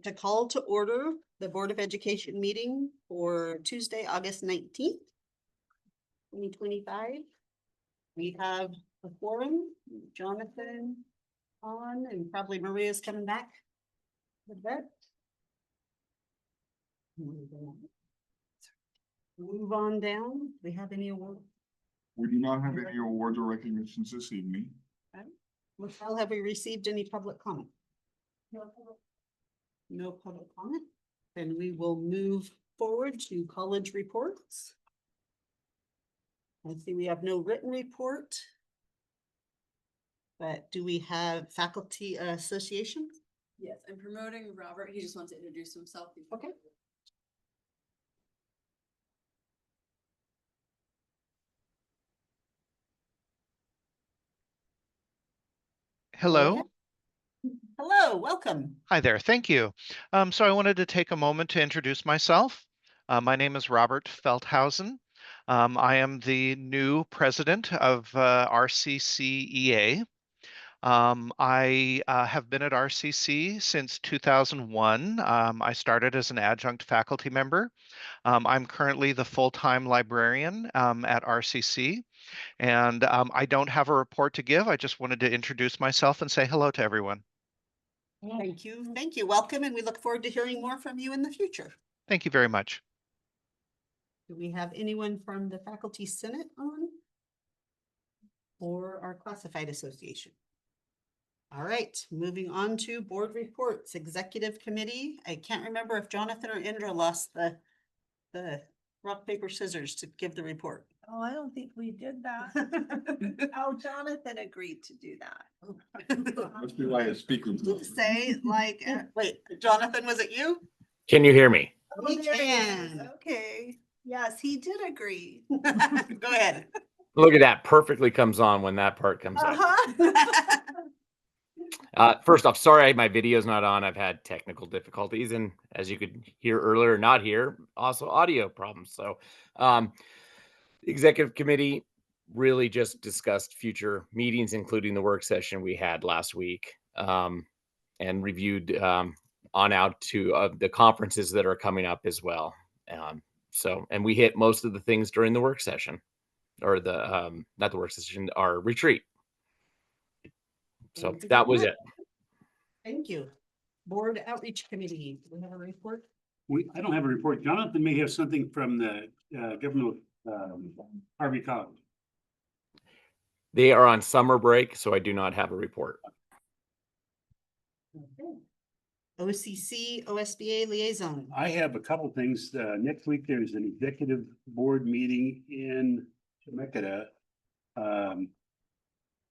To call to order the Board of Education meeting for Tuesday, August 19th, 2025. We have a forum, Jonathan on, and probably Maria's coming back with that. Move on down. Do we have any awards? We do not have any awards or recognitions this evening. Michelle, have we received any public comment? No public comment. Then we will move forward to college reports. I see we have no written report. But do we have faculty association? Yes, I'm promoting Robert. He just wants to introduce himself. Okay. Hello. Hello, welcome. Hi there. Thank you. So I wanted to take a moment to introduce myself. My name is Robert Feldhausen. I am the new president of RCCEA. I have been at RCC since 2001. I started as an adjunct faculty member. I'm currently the full-time librarian at RCC. And I don't have a report to give. I just wanted to introduce myself and say hello to everyone. Thank you. Thank you. Welcome. And we look forward to hearing more from you in the future. Thank you very much. Do we have anyone from the Faculty Senate on? Or our Classified Association? All right, moving on to board reports, Executive Committee. I can't remember if Jonathan or Indra lost the rock, paper, scissors to give the report. Oh, I don't think we did that. Oh, Jonathan agreed to do that. Must be why his speaker. Say like, wait, Jonathan, was it you? Can you hear me? Oh, We there it is. can. Okay, yes, he did agree. Go ahead. Look at that. Perfectly comes on when that part comes up. First off, sorry my video's not on. I've had technical difficulties, and as you could hear earlier, not here, also audio problems. So the executive committee really just discussed future meetings, including the work session we had last week, and reviewed on out to the conferences that are coming up as well. And we hit most of the things during the work session, or the not the work session, our retreat. So that was it. Thank you. Board Outreach Committee, do we have a report? I don't have a report. Jonathan may have something from the government of Harvey College. They are on summer break, so I do not have a report. Okay. OCC, OSBA liaison. I have a couple things. Next week, there's an executive board meeting in Chemeketa. And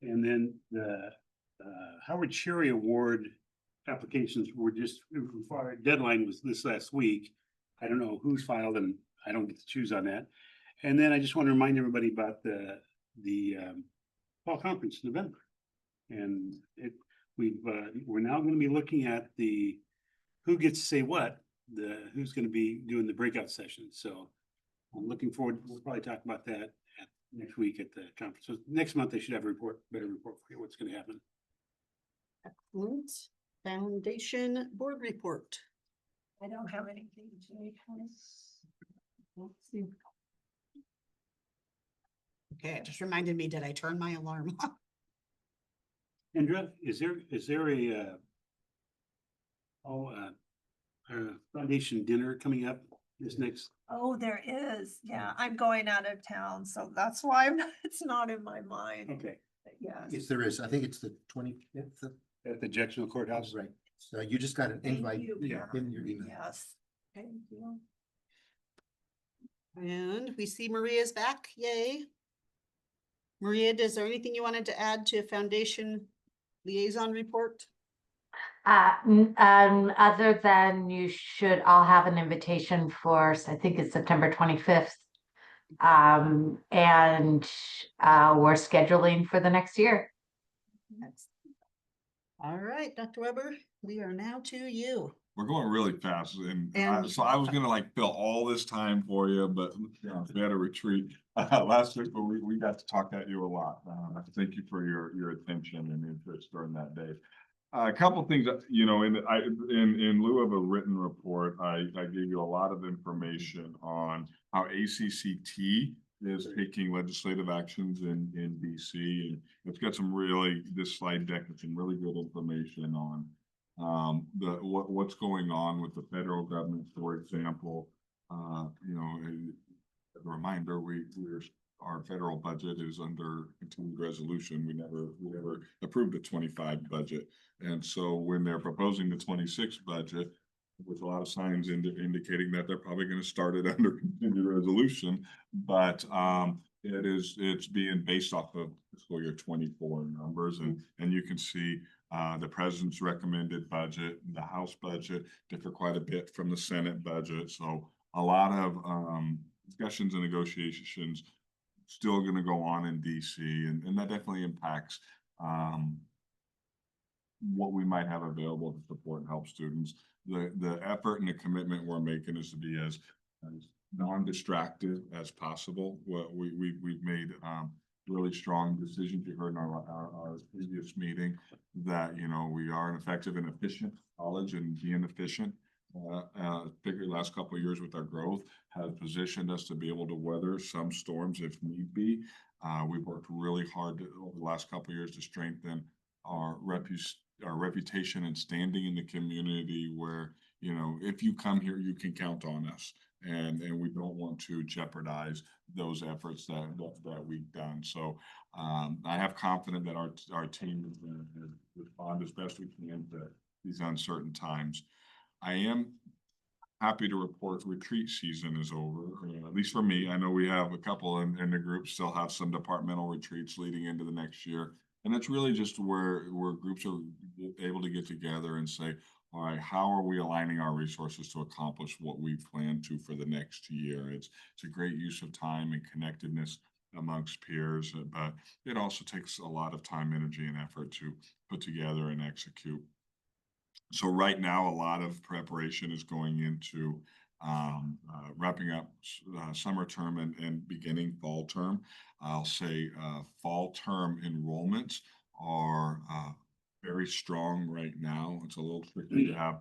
then the Howard Cherry Award applications were just, deadline was this last week. I don't know who's filed, and I don't get to choose on that. And then I just want to remind everybody about the fall conference in November. And we're now going to be looking at the who gets to say what, who's going to be doing the breakout session. So I'm looking forward. We'll probably talk about that next week at the conference. So next month they should have a better report for you what's going to happen. Excellent. Foundation board report. I don't have anything to. Let's see. Okay, it just reminded me, did I turn my alarm off? Indra, is there a foundation dinner coming up this next? Oh, there is. Yeah, I'm going out of town, so that's why it's not in my mind. Okay, But yes. Yes, there is. I think it's the 25th. at the Jacksonville Courthouse. Right. So you just got an Thank invite you. in your email. Yes. Thank you. And we see Maria's back. Yay. Maria, is there anything you wanted to add to foundation liaison report? Other than you should all have an invitation for, I think it's September 25th. And we're scheduling for the next year. All right, Dr. Weber, we are now to you. We're going really fast, And- so I was gonna like fill all this time for you, but we had a retreat last week, but we got to talk at you a lot. Thank you for your attention and interest during that day. A couple things, in lieu of a written report, I gave you a lot of information on how ACCT is taking legislative actions in DC, and it's got this slide deck has some really good information on what's going on with the federal government, for example. As a reminder, our federal budget is under continued resolution. We never approved a 25 budget. And so when they're proposing the 26 budget, with a lot of signs indicating that they're probably going to start it under continued resolution, but it's being based off of fiscal year 24 numbers, and you can see the president's recommended budget, the House budget differ quite a bit from the Senate budget. So a lot of discussions and negotiations still going to go on in DC, and that definitely impacts what we might have available to support and help students. The effort and the commitment we're making is to be as non-distracted as possible. We've made really strong decisions. You heard in our previous meeting that we are an effective and efficient college, and being efficient, particularly the last couple of years with our growth, has positioned us to be able to weather some storms if need be. We've worked really hard over the last couple of years to strengthen our reputation and standing in the community, where if you come here, you can count on us, and we don't want to jeopardize those efforts that we've done. So I have confidence that our team is going to respond as best we can to these uncertain times. I am happy to report retreat season is over, at least for me. I know we have a couple in the group still have some departmental retreats leading into the next year. And it's really just where groups are able to get together and say, all right, how are we aligning our resources to accomplish what we plan to for the next year? It's a great use of time and connectedness amongst peers, but it also takes a lot of time, energy, and effort to put together and execute. So right now, a lot of preparation is going into wrapping up summer term and beginning fall term. I'll say fall term enrollments are very strong right now. It's a little tricky to have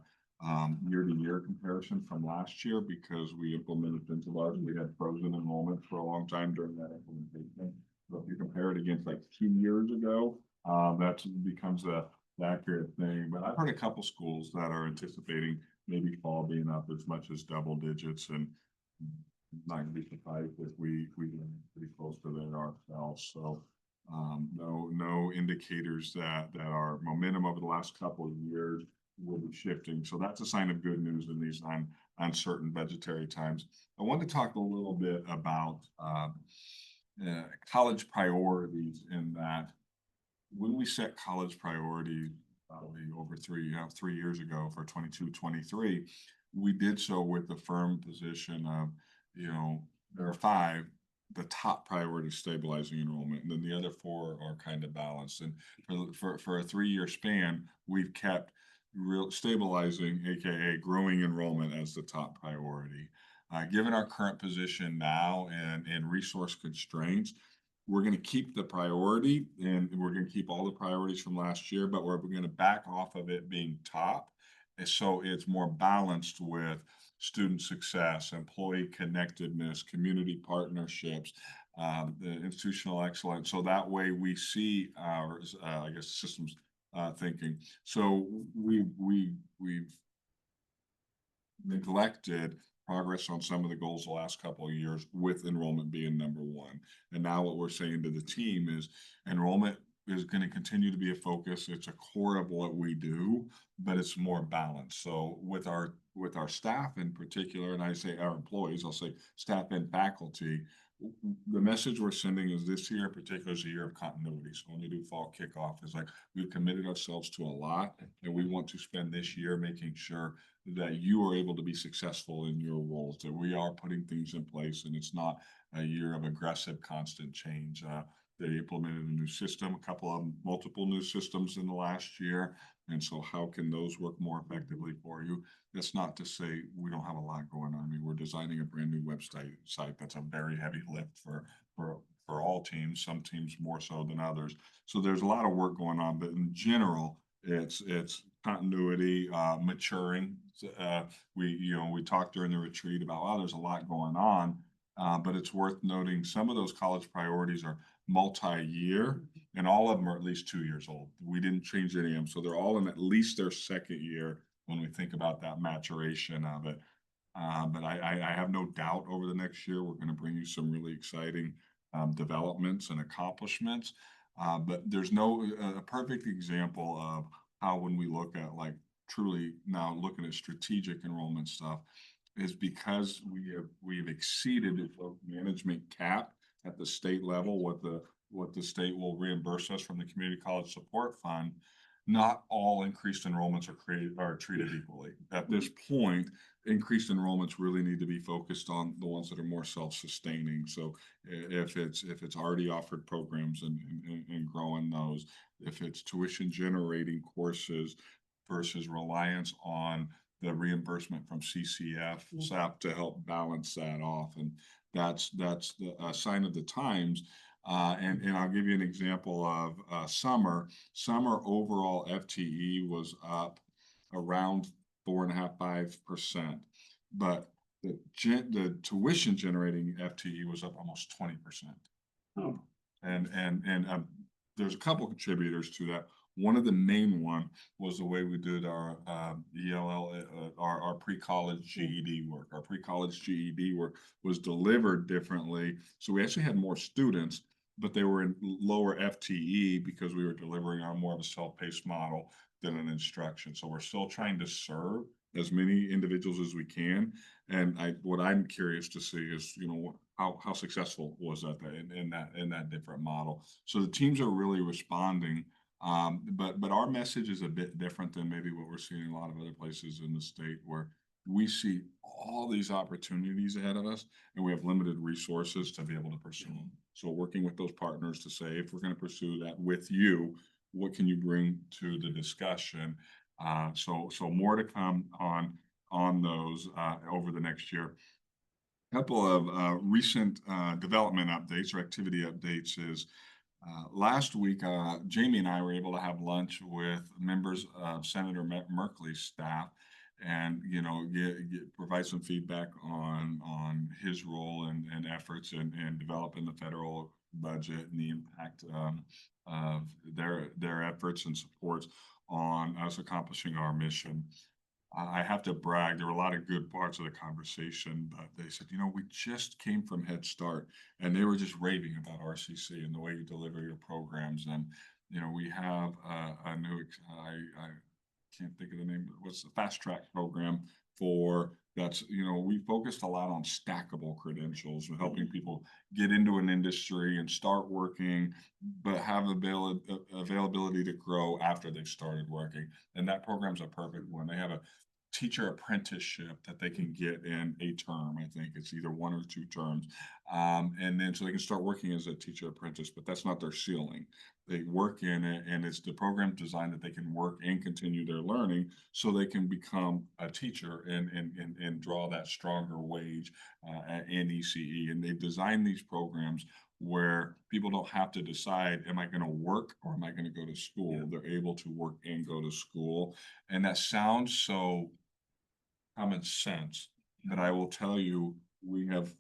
year-to-year comparison from last year because we implemented Thinsalars. We had frozen enrollment for a long time during that implementation. So if you compare it against like 2 years ago, that becomes the accurate thing. But I've heard a couple schools that are anticipating maybe fall being up as much as double digits, and not gonna be surprised if we get pretty close to that ourselves. So no indicators that our momentum over the last couple of years will be shifting. So that's a sign of good news in these uncertain budgetary times. I want to talk a little bit about college priorities, in that when we set college priorities probably over 3 years ago for 22-23, we did so with the firm position of, there are 5, the top priority is stabilizing enrollment, and then the other 4 are kind of balanced. And for a 3-year span, we've kept stabilizing, aka growing enrollment, as the top priority. Given our current position now and resource constraints, we're going to keep the priority, and we're going to keep all the priorities from last year, but we're going to back off of it being top. And so it's more balanced with student success, employee connectedness, community partnerships, the institutional excellence. So that way we see our, systems thinking. So we've neglected progress on some of the goals the last couple of years, with enrollment being number 1. And now what we're saying to the team is enrollment is going to continue to be a focus. It's a core of what we do, but it's more balanced. So with our staff in particular, and I say our employees, I'll say staff and faculty, the message we're sending is this year in particular is a year of continuity. So when we do fall kickoff, it's like we've committed ourselves to a lot, and we want to spend this year making sure that you are able to be successful in your roles, that we are putting things in place, and it's not a year of aggressive, constant change. They implemented a new system, multiple new systems in the last year. And so how can those work more effectively for you? That's not to say we don't have a lot going on. I mean, we're designing a brand new website that's a very heavy lift for all teams, some teams more so than others. So there's a lot of work going on, but in general, it's continuity, maturing. We talked during the retreat about, wow, there's a lot going on. But it's worth noting some of those college priorities are multi-year, and all of them are at least 2 years old. We didn't change any of them, so they're all in at least their second year when we think about that maturation of it. But I have no doubt over the next year, we're going to bring you some really exciting developments and accomplishments. But there's no a perfect example of how when we look at like truly now looking at strategic enrollment stuff is because we've exceeded the management cap at the state level, what the state will reimburse us from the Community College Support Fund. Not all increased enrollments are treated equally. At this point, increased enrollments really need to be focused on the ones that are more self-sustaining. So if it's already offered programs and growing those, if it's tuition generating courses versus reliance on the reimbursement from CCF, SAP to help balance that off. And that's the sign of the times. And I'll give you an example of summer. Summer overall FTE was up around 4.5–5%, but the tuition generating FTE was up almost 20%. Oh. And there's a couple contributors to that. One of the main one was the way we did our ELL, our pre-college GED work. Our pre-college GED work was delivered differently. So we actually had more students, but they were in lower FTE because we were delivering on more of a self-paced model than an instruction. So we're still trying to serve as many individuals as we can. And what I'm curious to see is, how successful was that in that different model. So the teams are really responding. But our message is a bit different than maybe what we're seeing in a lot of other places in the state, where we see all these opportunities ahead of us and we have limited resources to be able to pursue them. So working with those partners to say, if we're going to pursue that with you, what can you bring to the discussion? So more to come on those over the next year. A couple of recent development updates or activity updates is last week, Jamie and I were able to have lunch with members of Senator Merkley's staff, and provide some feedback on his role and efforts in developing the federal budget and the impact of their efforts and supports on us accomplishing our mission. I have to brag, there were a lot of good parts of the conversation, but they said, we just came from Head Start, and they were just raving about RCC and the way you deliver your programs. And, we have a new, I can't think of the name, what's the fast track program for that's, we focused a lot on stackable credentials and helping people get into an industry and start working, but have availability to grow after they've started working. And that program's a perfect one. They have a teacher apprenticeship that they can get in a term. I think it's either 1 or 2 terms. And then so they can start working as a teacher apprentice, but that's not their ceiling. They work in it, and it's the program designed that they can work and continue their learning so they can become a teacher and draw that stronger wage in ECE. And they've designed these programs where people don't have to decide, am I going to work or am I going to go to school? Yeah. They're able to work and go to school. And that sounds so common sense, but I will tell you, we have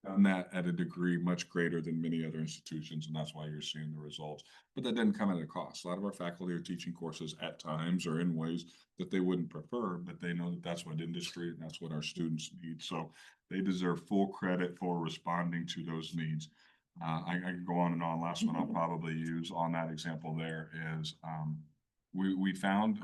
done that at a degree much greater than many other institutions, and that's why you're seeing the results. But that doesn't come at a cost. A lot of our faculty are teaching courses at times or in ways that they wouldn't prefer, but they know that that's what industry and that's what our students need. So they deserve full credit for responding to those needs. I can go on and on. Last one I'll probably use on that example there is we found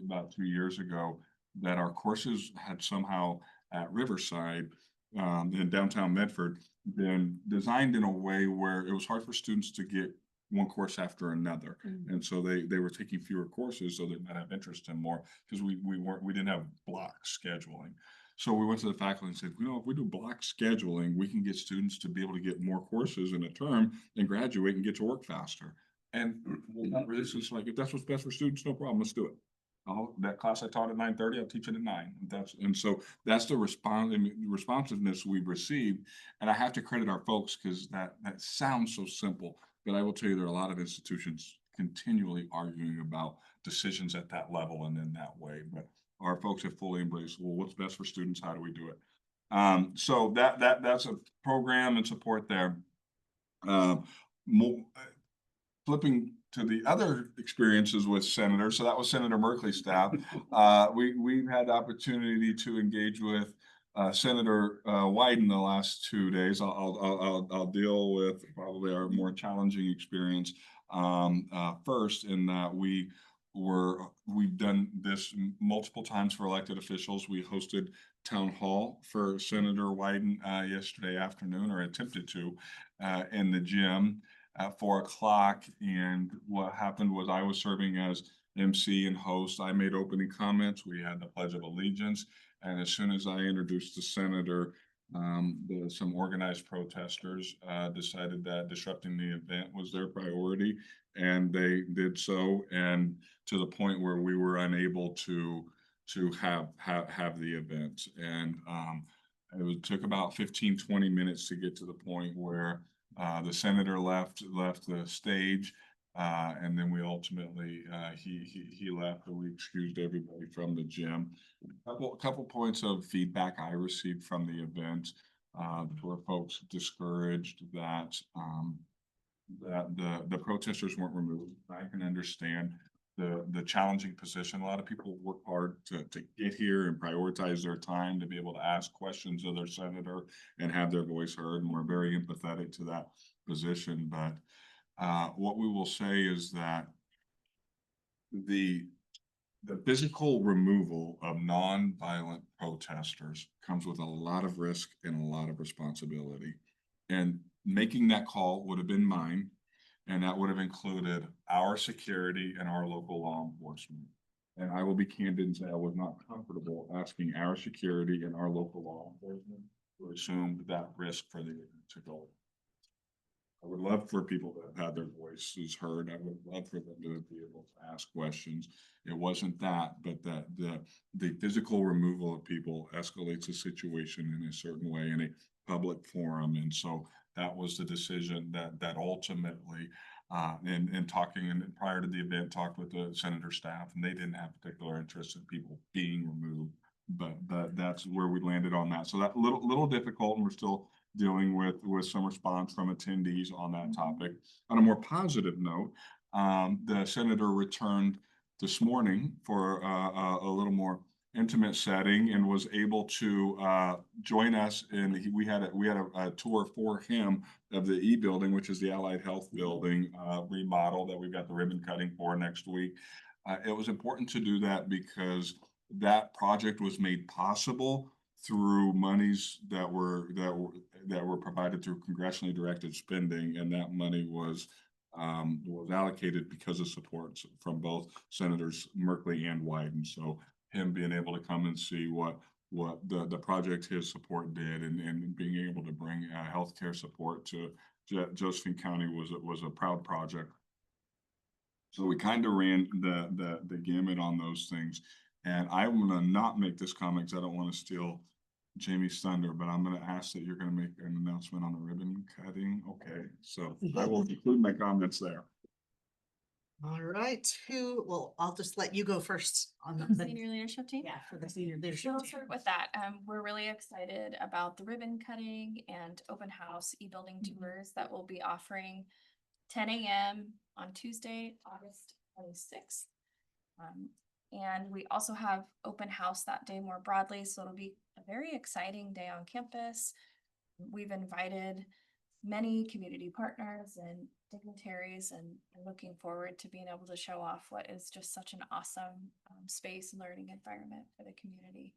about 2 years ago that our courses had somehow at Riverside in downtown Medford been designed in a way where it was hard for students to get one course after another. Mm-hmm. And so they were taking fewer courses so they might have interest in more, because we didn't have block scheduling. So we went to the faculty and said, if we do block scheduling, we can get students to be able to get more courses in a term and graduate and get to work faster. And that resistance, like, if that's what's best for students, no problem, let's do it. That class I taught at 9:30, I'll teach it at 9. And so that's the responsiveness we've received. And I have to credit our folks, because that sounds so simple, but I will tell you there are a lot of institutions continually arguing about decisions at that level and in that way. But our folks have fully embraced, well, what's best for students? How do we do it? So that's a program and support there. More, flipping to the other experiences with senators, so that was Senator Merkley's staff. We've had the opportunity to engage with Senator Wyden the last 2 days. I'll deal with probably our more challenging experience first, in that we've done this multiple times for elected officials. We hosted town hall for Senator Wyden yesterday afternoon, or attempted to, in the gym at 4 o'clock. And what happened was, I was serving as MC and host. I made opening comments. We had the Pledge of Allegiance. And as soon as I introduced the senator, some organized protesters decided that disrupting the event was their priority, and they did so, and to the point where we were unable to have the event. And took about 15-20 minutes to get to the point where the senator left the stage, and then we ultimately he left, and we excused everybody from the gym. A couple points of feedback I received from the event were folks discouraged that the protesters weren't removed. I can understand the challenging position. A lot of people work hard to get here and prioritize their time to be able to ask questions of their senator and have their voice heard, and we're very empathetic to that position. But what we will say is that the physical removal of non-violent protesters comes with a lot of risk and a lot of responsibility. And making that call would have been mine, and that would have included our security and our local law enforcement. And I will be candid and say I was not comfortable asking our security and our local law enforcement to assume that risk for the event to go. I would love for people to have had their voices heard. I would love for them to be able to ask questions. It wasn't that, but that the physical removal of people escalates the situation in a certain way in a public forum. And so that was the decision that ultimately, in talking, and prior to the event, talked with the senator staff, and they didn't have particular interest in people being removed. But that's where we landed on that. So that little difficult, and we're still dealing with some response from attendees on that topic. On a more positive note, the senator returned this morning for a little more intimate setting, and was able to join us. And we had a tour for him of the E building, which is the Allied Health building remodel that we've got the ribbon cutting for next week. It was important to do that because that project was made possible through monies that were provided through congressionally directed spending, and that money was allocated because of support from both Senators Merkley and Wyden. So him being able to come and see what the project his support did, and being able to bring healthcare support to Josephine County was a proud project. So we kind of ran the gamut on those things. And I'm gonna not make this comment because I don't want to steal Jamie's thunder, but I'm going to ask that you're going to make an announcement on the ribbon cutting. Okay, so I will conclude my comments there. All right, well, I'll just let you go first on the Senior leadership team? Yeah, for the senior So leadership let's team. start with that. We're really excited about the ribbon cutting and open house e-building tours that we'll be offering 10 a.m. on Tuesday, August 26th. And we also have open house that day more broadly, so it'll be a very exciting day on campus. We've invited many community partners and dignitaries, and looking forward to being able to show off what is just such an awesome space and learning environment for the community.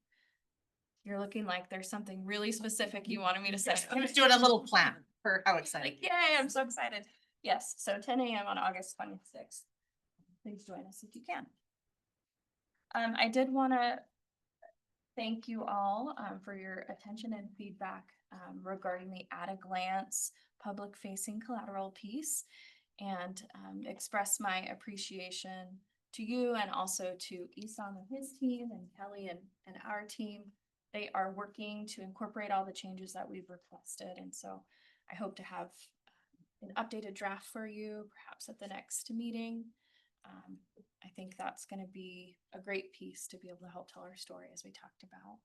You're looking like there's something really specific you wanted me to say. I'm just doing a little plan for how Like, exciting. yay, I'm so excited. Yes, so 10 a.m. on August 26th. Please join us if you can. I did want to thank you all for your attention and feedback regarding the at a glance public facing collateral piece, and express my appreciation to you, and also to Esam and his team, and Kelly and our team. They are working to incorporate all the changes that we've requested, and so I hope to have an updated draft for you, perhaps at the next meeting. I think that's gonna be a great piece to be able to help tell our story as we talked about.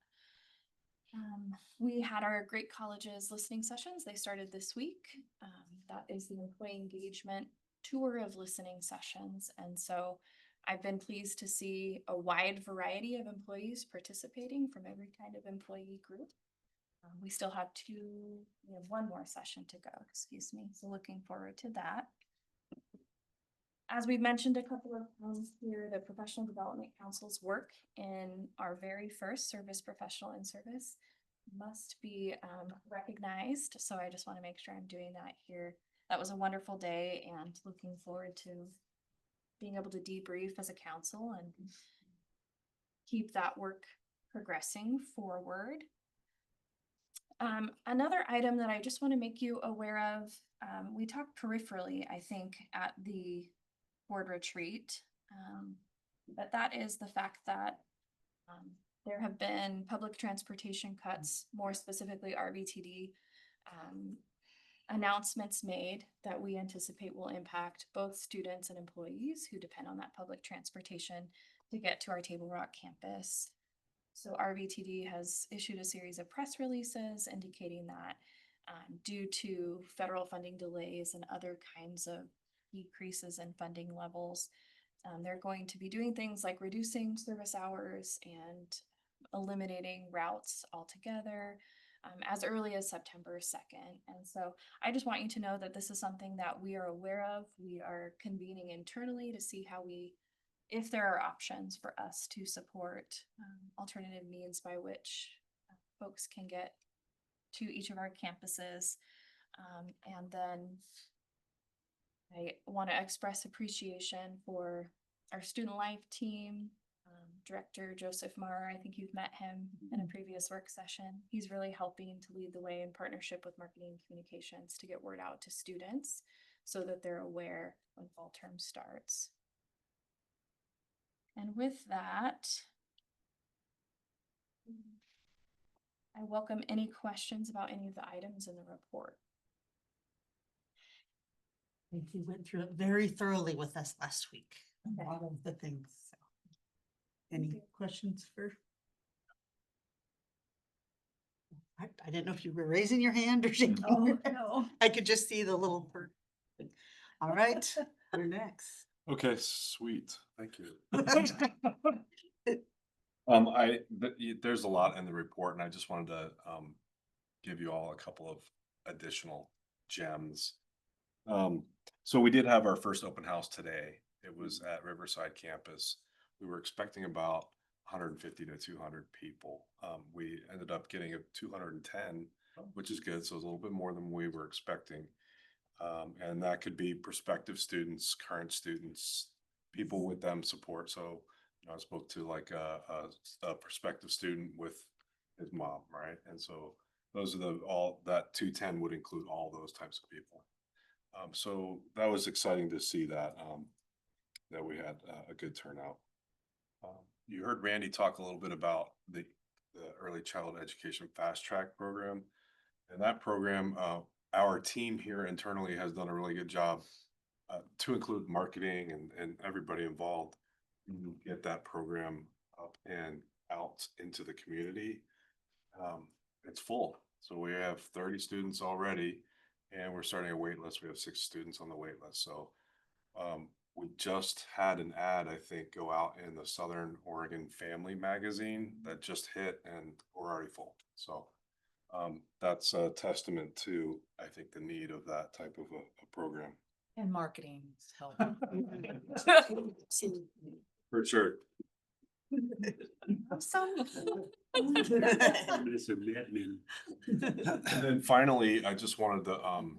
We had our Great Colleges listening sessions. They started this week. That is the employee engagement tour of listening sessions. And so I've been pleased to see a wide variety of employees participating from every kind of employee group. We still have one more session to go, excuse me. So looking forward to that. As we've mentioned a couple of times here, the Professional Development Council's work in our very first service professional in service must be recognized. So I just want to make sure I'm doing that here. That was a wonderful day and looking forward to being able to debrief as a council and keep that work progressing forward. Another item that I just want to make you aware of, we talked peripherally, I think, at the board retreat, but that is the fact that there have been public transportation cuts, more specifically RVTD, announcements made that we anticipate will impact both students and employees who depend on that public transportation to get to our Table Rock campus. So RVTD has issued a series of press releases indicating that due to federal funding delays and other kinds of decreases in funding levels, they're going to be doing things like reducing service hours and eliminating routes altogether as early as September 2nd. And so I just want you to know that this is something that we are aware of. We are convening internally to see how if there are options for us to support alternative means by which folks can get to each of our campuses. And then I want to express appreciation for our student life team, Director Joseph Marr. I think you've met him in a previous work session. He's really helping to lead the way in partnership with marketing and communications to get word out to students so that they're aware when fall term starts. And with that, I welcome any questions about any of the items in the report. I think you went through it very thoroughly with us last week. Okay. A lot of the things. So. Any questions for? I didn't know if you were raising your hand or shaking. Oh, your head. no. I could just see the little bird. All right, you're next. Okay, sweet. Thank you. There's a lot in the report and I just wanted to give you all a couple of additional gems. So we did have our first open house today. It was at Riverside campus. We were expecting about 150 to 200 people. We ended up getting a 210, which is good. So it's a little bit more than we were expecting. And that could be prospective students, current students, people with them support. So I spoke to like a prospective student with his mom, right? And so those are all that 210 would include all those types of people. So that was exciting to see that that we had a good turnout. You heard Randy talk a little bit about the Early Childhood Education Fast Track program, and that program, our team here internally has done a really good job to include marketing and everybody involved. Get that program up and out into the community. It's full, so we have 30 students already, and we're starting a wait list. We have 6 students on the wait list. So we just had an ad, I think, go out in the Southern Oregon Family magazine that just hit, and we're already full. So that's a testament to, I think, the need of that type of a program. And marketing's help. For sure. It's a admin. And then finally, I just wanted to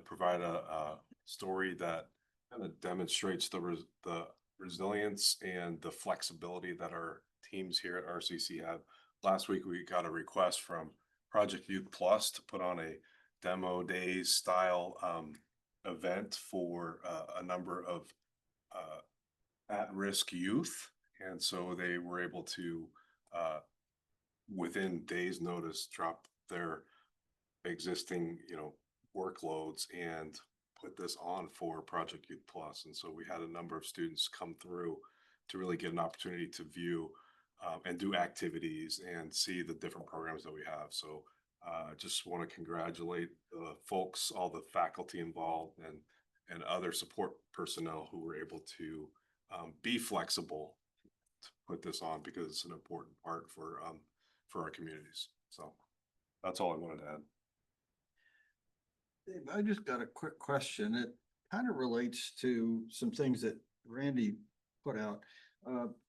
provide a story that kind of demonstrates the resilience and the flexibility that our teams here at RCC have. Last week, we got a request from Project Youth Plus to put on a demo day style event for a number of at-risk youth. And so they were able to, within days' notice, drop their existing, workloads and put this on for Project Youth Plus. And so we had a number of students come through to really get an opportunity to view and do activities and see the different programs that we have. So just want to congratulate the folks, all the faculty involved and other support personnel who were able to be flexible to put this on because it's an important part for our communities. So that's all I wanted to add. Dave, I just got a quick question. It kind of relates to some things that Randy put out.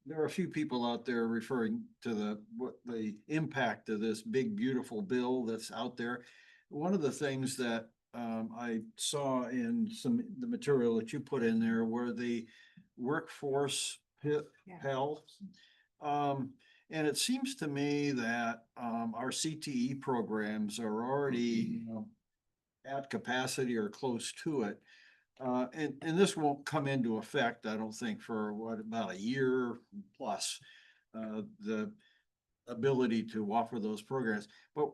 There are a few people out there referring to the impact of this big, beautiful bill that's out there. One of the things that I saw in the material that you put in there were the workforce Pell. And it seems to me that our CTE programs are already at capacity or close to it. And this won't come into effect, I don't think, for about a year plus, the ability to offer those programs. But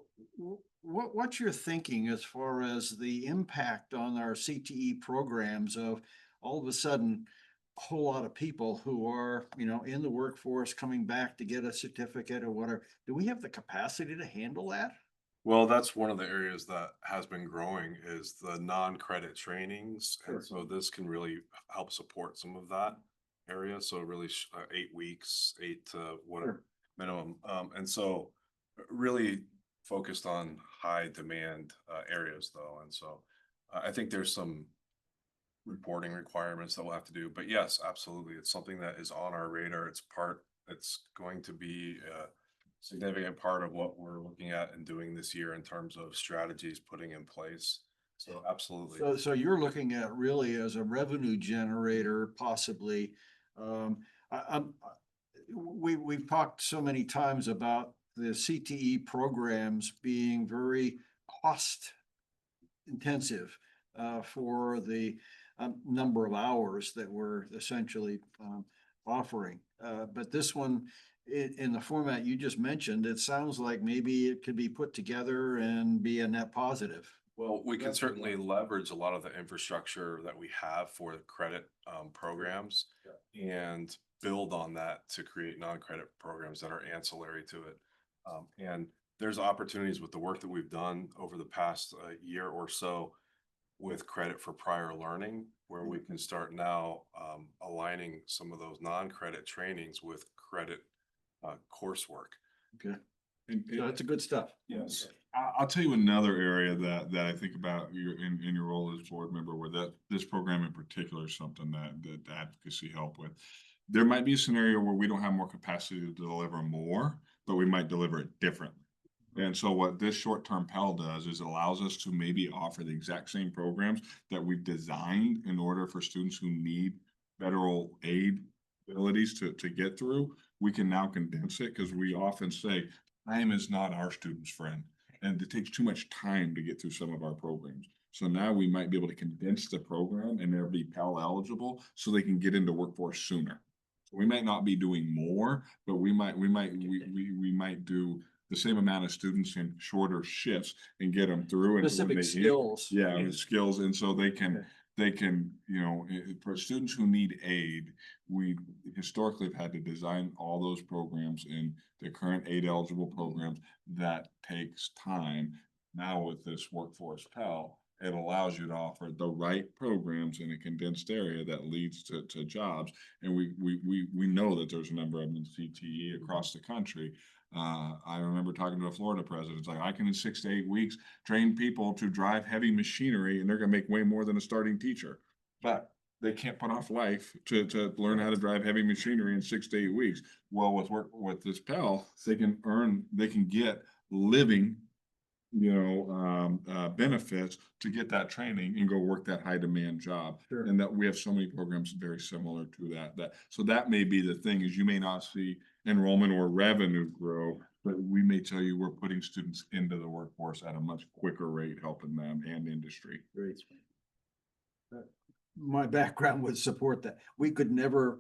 what's your thinking as far as the impact on our CTE programs of all of a sudden a whole lot of people who are, in the workforce coming back to get a certificate or whatever? Do we have the capacity to handle that? Well, that's one of the areas that has been growing is the non-credit trainings. Sure. And so this can really help support some of that area. So really 8 weeks, 8 to whatever minimum. And so really focused on high demand areas though. And so I think there's some reporting requirements that we'll have to do, but yes, absolutely. It's something that is on our radar. It's going to be significant part of what we're looking at and doing this year in terms of strategies putting in place. So absolutely. So you're looking at really as a revenue generator, possibly. We've talked so many times about the CTE programs being very cost intensive for the number of hours that we're essentially offering. But this one, in the format you just mentioned, it sounds like maybe it could be put together and be a net positive. Well, we can certainly leverage a lot of the infrastructure that we have for the credit programs and build on that to create non-credit programs that are ancillary to it. And there's opportunities with the work that we've done over the past year or so with credit for prior learning, where we can start now aligning some of those non-credit trainings with credit coursework. Okay. So that's a good stuff. Yes. I'll tell you another area that I think about in your role as board member, where this program in particular is something that advocacy help with. There might be a scenario where we don't have more capacity to deliver more, but we might deliver it differently. And so what this short-term Pell does is it allows us to maybe offer the exact same programs that we've designed in order for students who need federal aid abilities to get through. We can now condense it because we often say time is not our student's friend, and it takes too much time to get through some of our programs. So now we might be able to condense the program and they'll be Pell eligible so they can get into workforce sooner. So we might not be doing more, but we might do the same amount of students in shorter shifts and get them through. Specific skills. With skills. And so they can, for students who need aid, we historically have had to design all those programs in the current aid eligible programs. That takes time. Now with this workforce Pell, it allows you to offer the right programs in a condensed area that leads to jobs. And we know that there's a number of them in CTE across the country. I remember talking to a Florida president. It's like, I can in 6 to 8 weeks train people to drive heavy machinery and they're gonna make way more than a starting teacher. But they can't put off life to learn how to drive heavy machinery in 6 to 8 weeks. Well, with this Pell, they can get living benefits to get that training and go work that high demand job. Sure. And that we have so many programs very similar to that. So that may be the thing, is you may not see enrollment or revenue grow, but we may tell you we're putting students into the workforce at a much quicker rate, helping them and industry. Great. My background would support that. We could never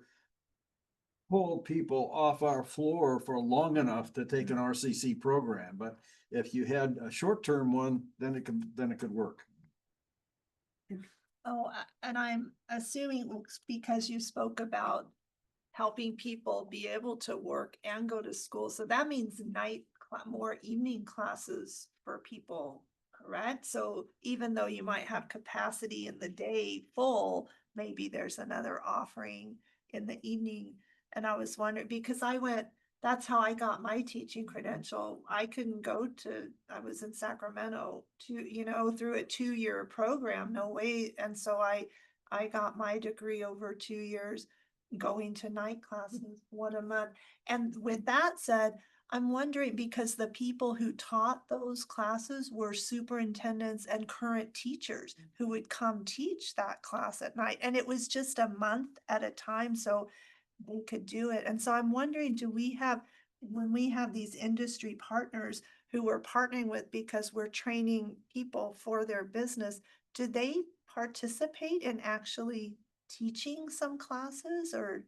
pull people off our floor for long enough to take an RCC program, but if you had a short-term one, then it could work. Oh, and I'm assuming it's because you spoke about helping people be able to work and go to school. So that means more evening classes for people, correct? So even though you might have capacity in the day full, maybe there's another offering in the evening. And I was wondering, because that's how I got my teaching credential. I couldn't go I was in Sacramento through a 2-year program, no way. And so I got my degree over 2 years going to night classes, 1 a month. And with that said, I'm wondering, because the people who taught those classes were superintendents and current teachers who would come teach that class at night. And it was just a month at a time, so they could do it. And so I'm wondering, when we have these industry partners who we're partnering with because we're training people for their business, do they participate in actually teaching some classes, or?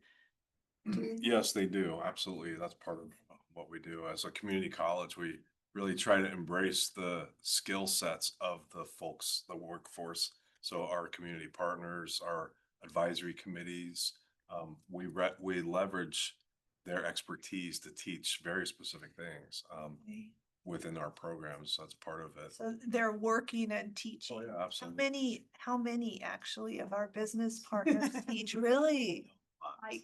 Yes, they do. Absolutely. That's part of what we do. As a community college, we really try to embrace the skill sets of the folks, the workforce. So our community partners, our advisory committees, we leverage their expertise to teach very specific things within our programs. That's part of it. So they're working and teaching. Oh, yeah, absolutely. How many actually of our business partners teach? Really? Like,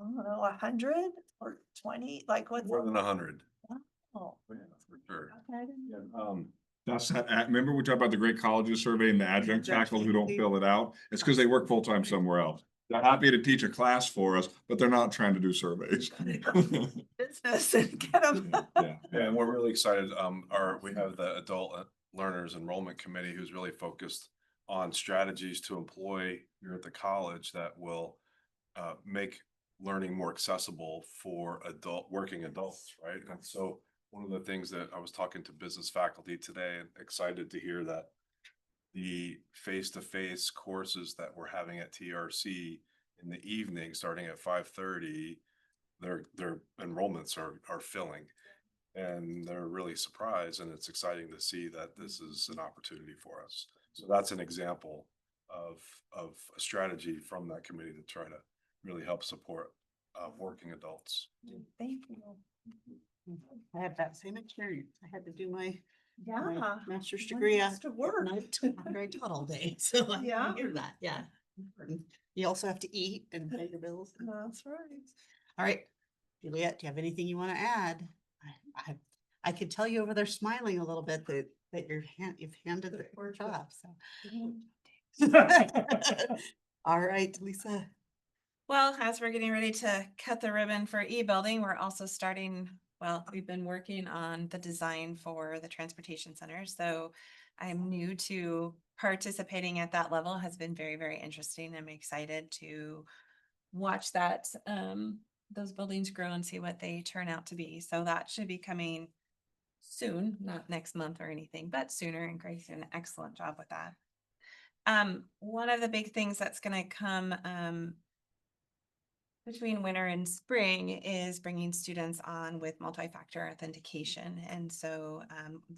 I don't know, 100 or 20? Like what? More than 100. Oh, Yeah, for sure. okay. That's remember we talked about the great colleges survey and the adjunct faculty who don't fill it out? It's because they work full-time somewhere else. They're happy to teach a class for us, but they're not trying to do surveys. Business and get them. Yeah, and we're really excited. We have the Adult Learners Enrollment Committee who's really focused on strategies to employ here at the college that will make learning more accessible for working adults, right? And so one of the things that I was talking to business faculty today, and excited to hear that the face-to-face courses that we're having at TRC in the evening, starting at 5:30, their enrollments are filling. And they're really surprised, and it's exciting to see that this is an opportunity for us. So that's an example of a strategy from that committee to try to really help support working adults. Thank you. I have that same experience. I had to do my Yeah. master's One degree has at to work. night after I taught all day, so I Yeah. hear that, yeah. You also have to eat and pay your bills. That's right. All right, Juliet, do you have anything you want to add? I could tell you over there smiling a little bit that you've handed the poor job, so. All right, Lisa. Well, as we're getting ready to cut the ribbon for e-building, we're also we've been working on the design for the transportation center. So I'm new to participating at that level. Has been very, very interesting. I'm excited to watch those buildings grow and see what they turn out to be. So that should be coming soon, not next month or anything, but sooner. And Grace did an excellent job with that. One of the big things that's going to come between winter and spring is bringing students on with multi-factor authentication. And so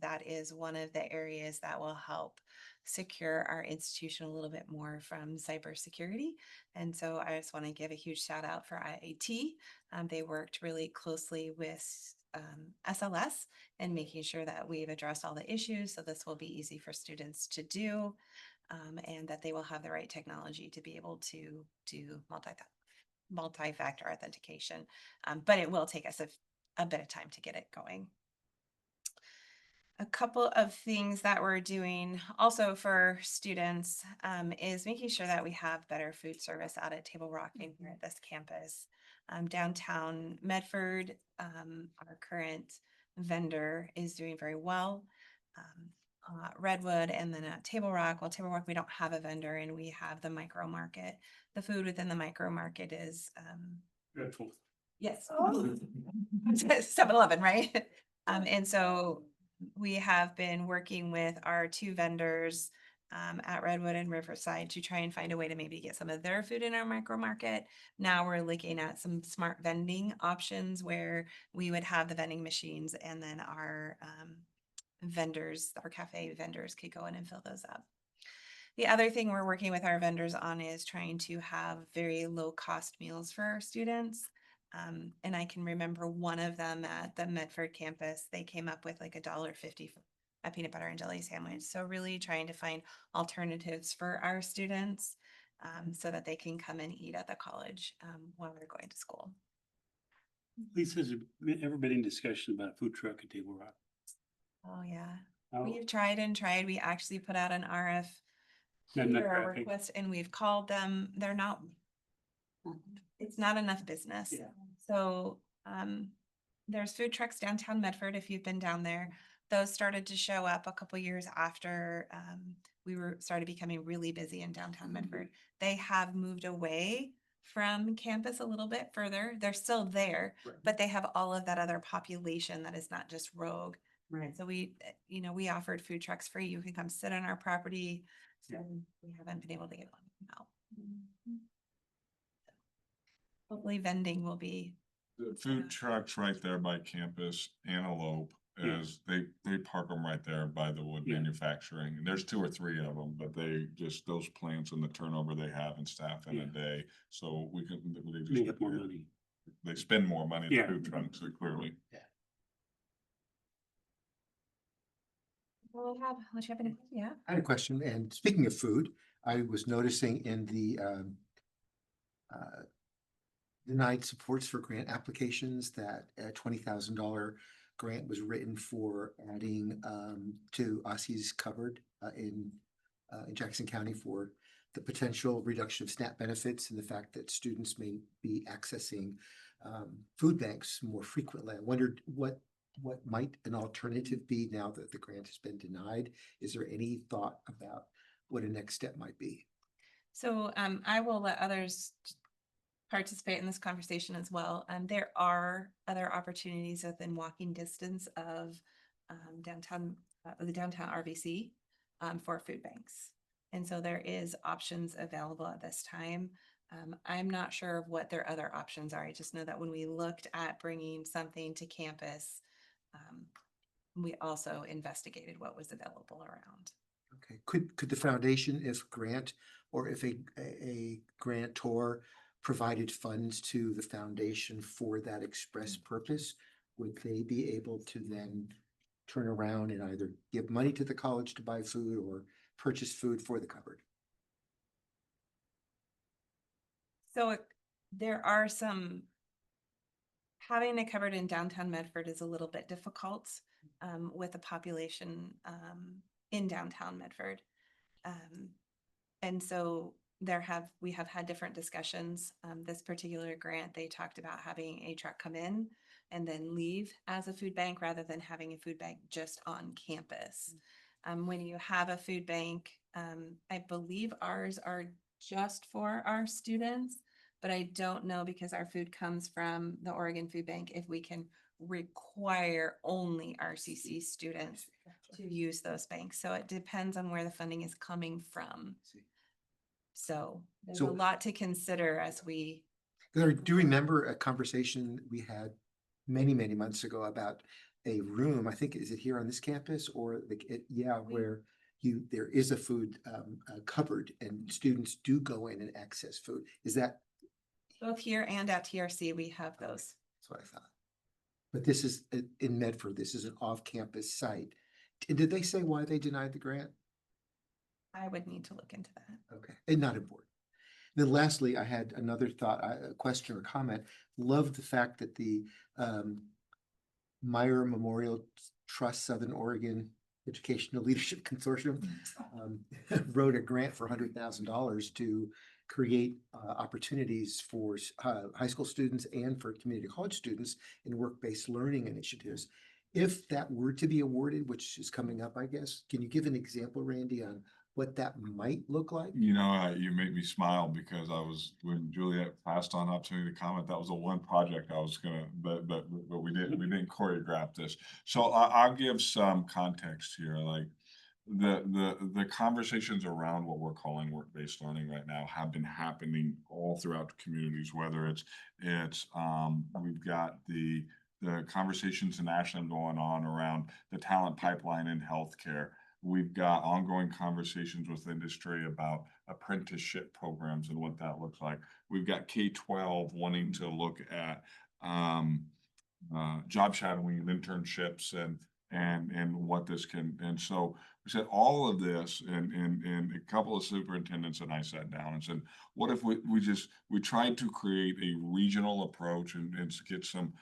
that is one of the areas that will help secure our institution a little bit more from cybersecurity. And so I just want to give a huge shout out for IAT. They worked really closely with SLS and making sure that we've addressed all the issues. So this will be easy for students to do and that they will have the right technology to be able to do multi-factor authentication, but it will take us a bit of time to get it going. A couple of things that we're doing also for students is making sure that we have better food service out at Table Rock and here at this campus. Downtown Medford, our current vendor is doing very well. Redwood and then at Table Rock. Well, Table Rock, we don't have a vendor and we have the micro market. The food within the micro market is Dreadful. yes, 7-Eleven, right? And so we have been working with our 2 vendors at Redwood and Riverside to try and find a way to maybe get some of their food in our micro market. Now we're looking at some smart vending options where we would have the vending machines and then our vendors, our cafe vendors could go in and fill those up. The other thing we're working with our vendors on is trying to have very low cost meals for our students. And I can remember one of them at the Medford campus, they came up with like $1.50 for a peanut butter and jelly sandwich. So really trying to find alternatives for our students so that they can come and eat at the college while they're going to school. Lisa, has there ever been any discussion about a food truck at Table Rock? Oh, yeah. Oh, We've tried and tried. We actually put out an RF Not enough or a traffic. request and we've called them. They're not, it's not enough business. Yeah. So there's food trucks downtown Medford, if you've been down there. Those started to show up a couple years after we started becoming really busy in downtown Medford. They have moved away from campus a little bit further. They're still there, Right. but they have all of that other population that is not just Rogue. Right. So we, we offered food trucks free. You can come sit on our property. Yeah. And we haven't been able to get one out. Hopefully vending will be. The food trucks right there by campus, Antelope, Yeah. is they park them right there by the wood Yeah. manufacturing. And there's 2 or 3 of them, but they just, those plants and the turnover they have in staff in Yeah. a day. So we can, they Make just, up more money. they spend more money at Yeah. the food trucks, so clearly. Well, unless you have any, yeah. I had a question, and speaking of food, I was noticing in the denied supports for grant applications that a $20,000 grant was written for adding to Aussie's Covered in Jackson County for the potential reduction of SNAP benefits and the fact that students may be accessing food banks more frequently. I wondered what might an alternative be now that the grant has been denied? Is there any thought about what a next step might be? So I will let others participate in this conversation as well. There are other opportunities within walking distance of downtown, the downtown RBC for food banks. And so there is options available at this time. I'm not sure of what their other options are. I just know that when we looked at bringing something to campus, we also investigated what was available around. Okay, could the foundation, if grant, or if a grantor provided funds to the foundation for that express purpose, would they be able to then turn around and either give money to the college to buy food or purchase food for the cupboard? So there are some, having a cupboard in downtown Medford is a little bit difficult with the population in downtown Medford. And so we have had different discussions. This particular grant, they talked about having a truck come in and then leave as a food bank rather than having a food bank just on campus. When you have a food bank, I believe ours are just for our students, but I don't know because our food comes from the Oregon Food Bank if we can require only RCC students to use those banks. So it depends on where the funding is coming from. So there's a So- lot to consider as we. Do you remember a conversation we had many, many months ago about a room? I think, is it here on this campus or where there is a food cupboard and students do go in and access food. Is that? Both here and at TRC, we have those. That's what I thought. But this is in Medford, this is an off-campus site. Did they say why they denied the grant? I would need to look into that. Okay, and not important. Then lastly, I had another thought, a question or comment. Love the fact that the Meyer Memorial Trust Southern Oregon Educational Leadership Consortium wrote a grant for $100,000 to create opportunities for high school students and for community college students in work-based learning initiatives. If that were to be awarded, which is coming up, I guess, can you give an example, Randy, on what that might look like? You know, you make me smile because when Juliet passed on opportunity to comment, that was the one project I was gonna, but we didn't choreograph this. So I'll give some context here, like the conversations around what we're calling work-based learning right now have been happening all throughout the communities, whether it's we've got the conversations in Ashland going on around the talent pipeline in healthcare. We've got ongoing conversations with industry about apprenticeship programs and what that looks like. We've got K-12 wanting to look at job shadowing and internships and what this can, and so we said all of this, and a couple of superintendents and I sat down and said, what if we tried to create a regional approach and to get some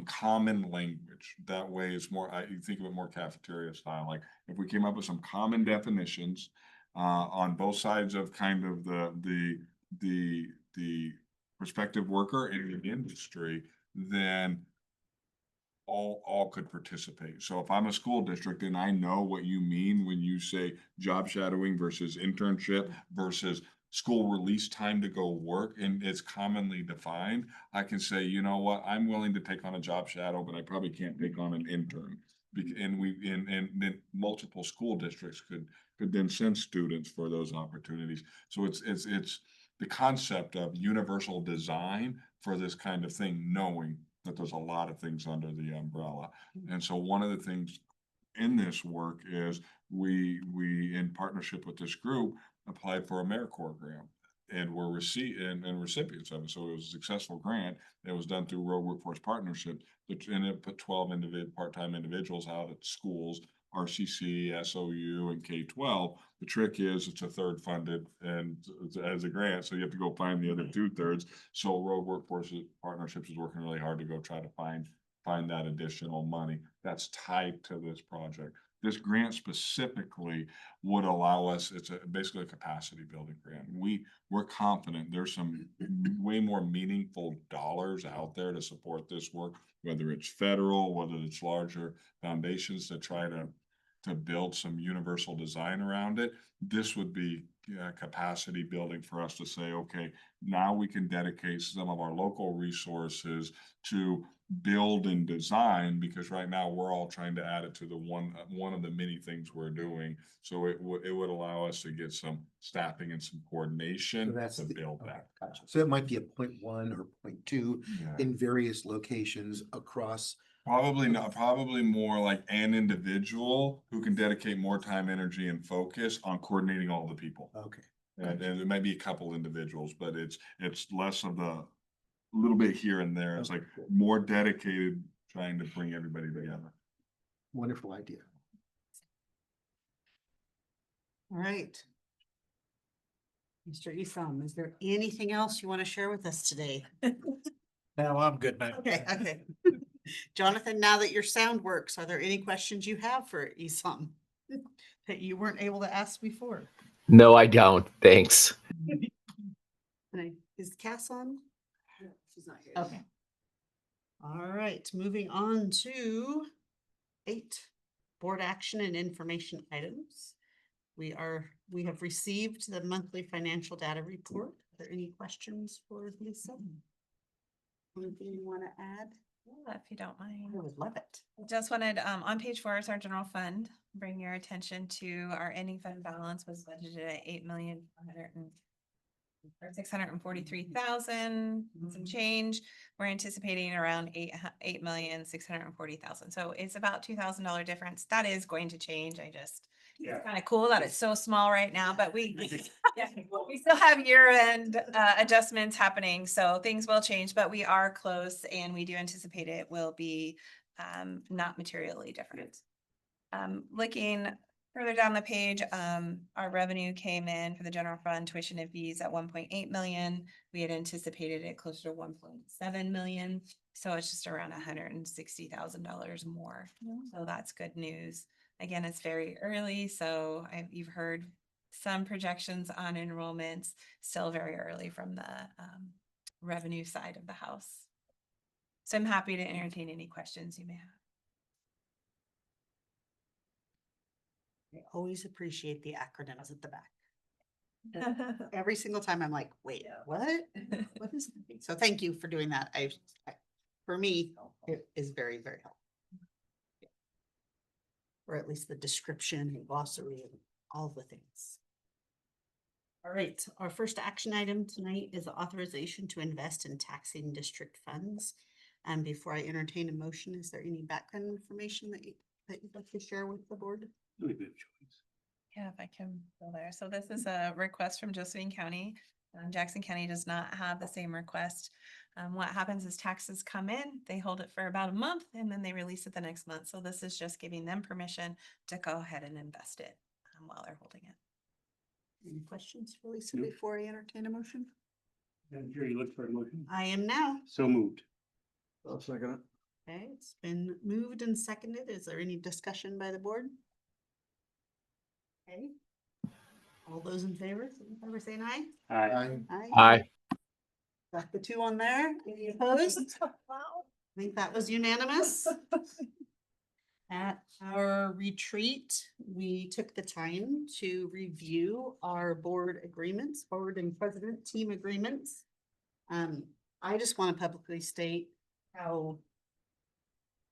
common language. That way it's more, you think of it more cafeteria style, like if we came up with some common definitions on both sides of kind of the prospective worker in the industry, then all could participate. So if I'm a school district and I know what you mean when you say job shadowing versus internship versus school release time to go work, and it's commonly defined, I can say, you know what, I'm willing to take on a job shadow, but I probably can't take on an intern. And then multiple school districts could then send students for those opportunities. So it's the concept of universal design for this kind of thing, knowing that there's a lot of things under the umbrella. And so one of the things in this work is we in partnership with this group applied for a AmeriCorps grant, and we're recipients of it. So it was a successful grant that was done through Road Workforce Partnership, and it put 12 part-time individuals out at schools, RCC, SOU, and K-12. The trick is it's a third funded and as a grant, so you have to go find the other 2/3. So Road Workforce Partnerships is working really hard to go try to find that additional money that's tied to this project. This grant specifically would allow us, it's basically a capacity building grant. We're confident there's some way more meaningful dollars out there to support this work, whether it's federal, whether it's larger foundations to try to build some universal design around it. This would be capacity building for us to say, okay, now we can dedicate some of our local resources to build and design, because right now we're all trying to add it to the one of the many things we're doing. So it would allow us to get some staffing and some coordination to build that. Gotcha. So it might be a 0.1 or 0.2 Yeah. in various locations across. Probably not, probably more like an individual who can dedicate more time, energy, and focus on coordinating all the people. Okay. And there might be a couple individuals, but it's less of the little bit here and there. It's like more dedicated, trying to bring everybody together. Wonderful idea. All right. Mr. Esom, is there anything else you want to share with us today? No, I'm good, man. Okay. Jonathan, now that your sound works, are there any questions you have for Esom that you weren't able to ask before? No, I don't. Thanks. Is Cass on? She's not here. Okay. All right, moving on to 8, board action and information items. We have received the monthly financial data report. Are there any questions for Lisa? Anything you want to add? Yeah, if you don't mind. I would love it. Just wanted, on page 4 is our general fund, bring your attention to our ending fund balance was budgeted at 8,643,000 some change. We're anticipating around 8,640,000. So it's about $2,000 difference. That is going to change. It's kind of cool that it's so small right now, but we still have year-end adjustments happening, so things will change, but we are close and we do anticipate it will be not materially different. Looking further down the page, our revenue came in for the general fund tuition and fees at 1.8 million. We had anticipated it closer to 1.7 million. So it's just around $160,000 more. So that's good news. Again, it's very early, so you've heard some projections on enrollments, still very early from the revenue side of the house. So I'm happy to entertain any questions you may have. I always appreciate the acronyms at the back. Every single time I'm like, wait, what? What is that? So thank you for doing that. For me, it is very, very helpful. Or at least the description and glossary and all the things. All right, our first action item tonight is authorization to invest in taxing district funds. And before I entertain a motion, is there any background information that you'd like to share with the board? Really good choice. Yeah, if I can go there. So this is a request from Josephine County. Jackson County does not have the same request. What happens is taxes come in, they hold it for about a month, and then they release it the next month. So this is just giving them permission to go ahead and invest it while they're holding it. Any questions for Lisa Nope. before I entertain a motion? Madam Chair, you look for a motion? I am now. So moved. I'll second it. Okay, it's been moved and seconded. Is there any discussion by the board? Okay. All those in favor, signify by saying aye. Aye. Aye. Got the two on there. Any opposed? I think that was unanimous. At our retreat, we took the time to review our board agreements, board and president team agreements. I just want to publicly state how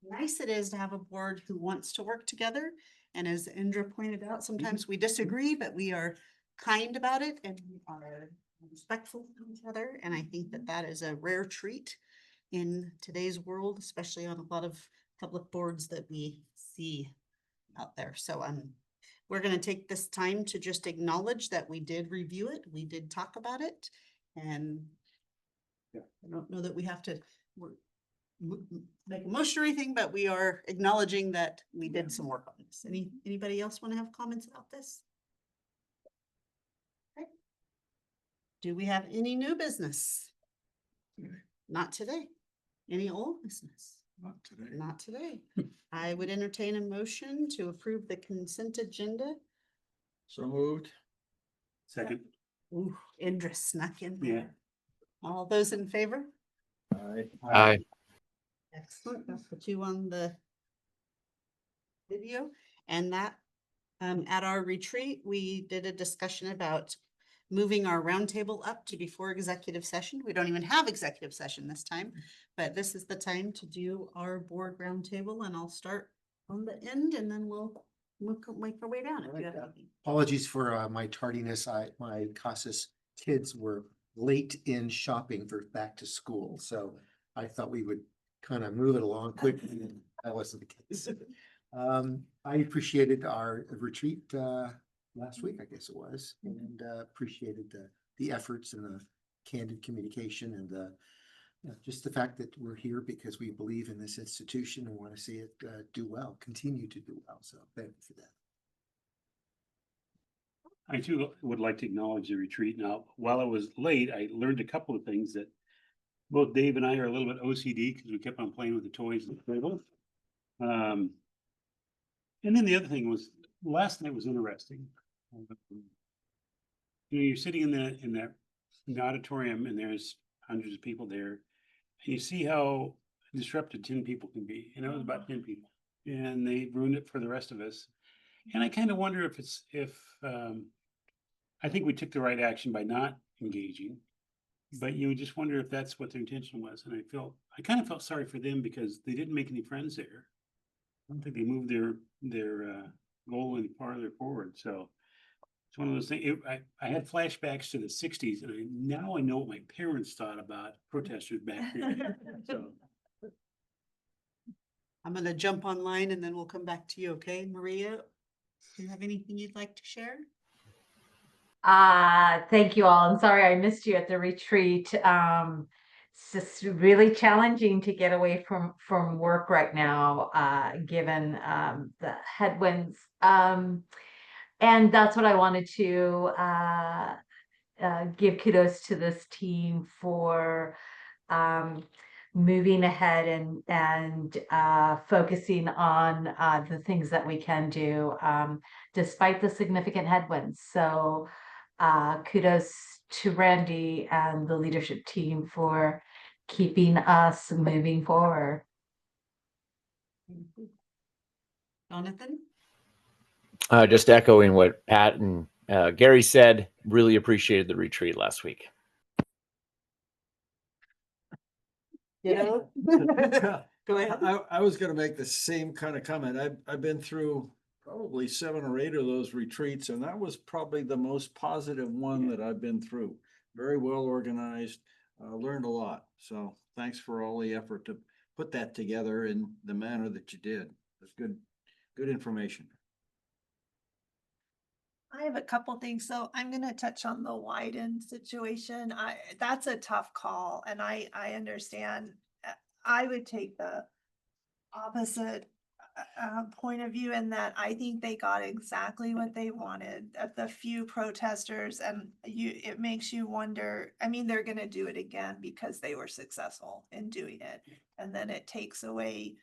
nice it is to have a board who wants to work together. And as Indra pointed out, sometimes we disagree, but we are kind about it and we are respectful of each other. And I think that that is a rare treat in today's world, especially on a lot of public boards that we see out there. So we're going to take this time to just acknowledge that we did review it. We did talk about it. And I don't know that we have to make a motion or anything, but we are acknowledging that we did some work on this. Anybody else want to have comments about this? Okay. Do we have any new business? Not today. Any old business? Not today. Not today. I would entertain a motion to approve the consent agenda. So moved. Second. Ooh, Indra snuck in Yeah. there. All those in favor? Aye. Aye. Excellent. That's the two on the video. And that, at our retreat, we did a discussion about moving our roundtable up to before executive session. We don't even have executive session this time, but this is the time to do our board roundtable, and I'll start on the end and then we'll make our way down. If you have anything. Apologies for my tardiness. My CASAS kids were late in shopping for back to school, so I thought we would kind of move it along quickly, and that wasn't the case. I appreciated our retreat last week, I guess it was, and appreciated the efforts and the candid communication and just the fact that we're here because we believe in this institution and want to see it do well, continue to do well. So thank you for that. I too would like to acknowledge the retreat. Now, while I was late, I learned a couple of things that both Dave and I are a little bit OCD because we kept on playing with the toys and the table. And then the other thing was last night was interesting. You're sitting in the auditorium and there's hundreds of people there, and you see how disrupted 10 people can be. And it was about 10 people, and they ruined it for the rest of us. And I kind of wonder if I think we took the right action by not engaging, but you would just wonder if that's what their intention was. And I kind of felt sorry for them because they didn't make any friends there. I don't think they moved their goal any farther forward. So it's one of those things. I had flashbacks to the 60s, and now I know what my parents thought about protesters back then. So I'm gonna jump online and then we'll come back to you, okay? Maria, do you have anything you'd like to share? Thank you all. I'm sorry I missed you at the retreat. It's just really challenging to get away from work right now, given the headwinds. And that's what I wanted to give kudos to this team for moving ahead and focusing on the things that we can do despite the significant headwinds. So kudos to Randy and the leadership team for keeping us moving forward. Jonathan? Just echoing what Pat and Gary said, really appreciated the retreat last week. Go ahead. I was gonna make the same kind of comment. I've been through probably 7 or 8 of those retreats, and that was probably the most positive one that I've been through. Very well organized, learned a lot. So thanks for all the effort to put that together in the manner that you did. It's good information. I have a couple things, so I'm gonna touch on the Wyden situation. That's a tough call, and I understand. I would take the opposite point of view in that I think they got exactly what they wanted at the few protesters, and it makes you wonder, I mean, they're gonna do it again because they were successful in doing it. And then it takes away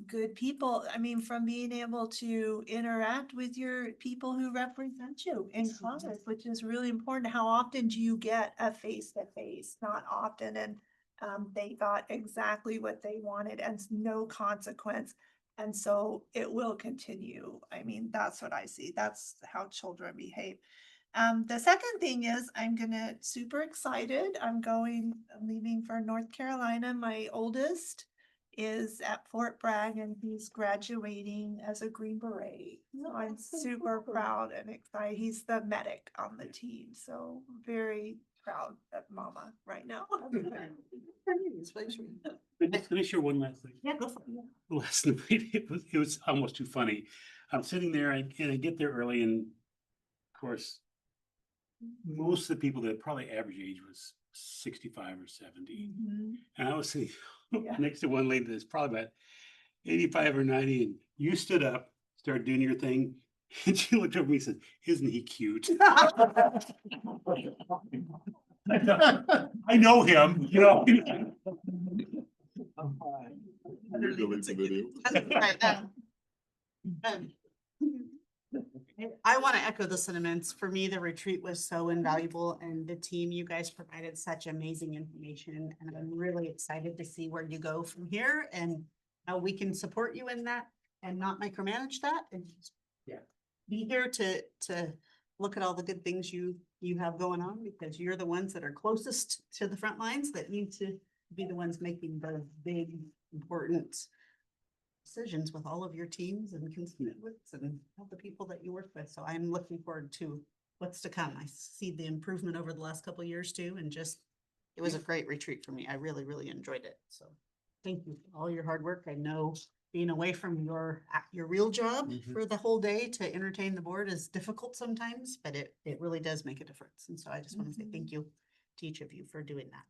good people, I mean, from being able to interact with your people who represent you in Congress, which is really important. How often do you get a face to face? Not often, and they got exactly what they wanted and no consequence. And so it will continue. I mean, that's what I see. That's how children behave. The second thing is I'm super excited. I'm leaving for North Carolina. My oldest is at Fort Bragg and he's graduating as a Green Beret. So I'm super proud and excited. He's the medic on the team. So very proud of mama right now. Let me share one last thing. Yeah, go for it. Last night, it was almost too funny. I'm sitting there and I get there early and of course, most of the people that probably average age was 65 or 70. And I was sitting next to one lady that's probably about 85 or 90 and you stood up, started doing your thing. And she looked over me and said, "Isn't he cute?" I know him, you know. Delete the video. Right, I want to echo the sentiments. For me, the retreat was so invaluable and the team, you guys provided such amazing information. And I'm really excited to see where you go from here and how we can support you in that and not micromanage that and just be here to look at all the good things you have going on because you're the ones that are closest to the front lines that need to be the ones making the big, important decisions with all of your teams and constituents and all the people that you work with. So I'm looking forward to what's to come. I see the improvement over the last couple of years too, and just, it was a great retreat for me. I really, really enjoyed it. So thank you for all your hard work. I know being away from your real job for the whole day to entertain the board is difficult sometimes, but it really does make a difference. And so I just want to say thank you to each of you for doing that.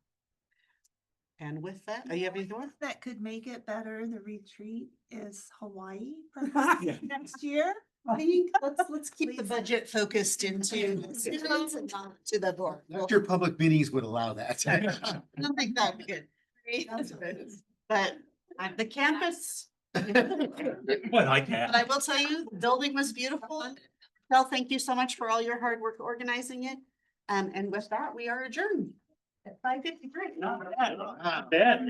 And with that, you have anything more? That could make it better, the retreat is Hawaii perhaps next year. Let's keep the budget focused into students and not to the board. Not your public meetings would allow that. I don't think that'd be good. But the campus. Well, I like that. But I will tell you, the building was beautiful. Well, thank you so much for all your hard work organizing it. And with that, we are adjourned at 5:53. Not bad.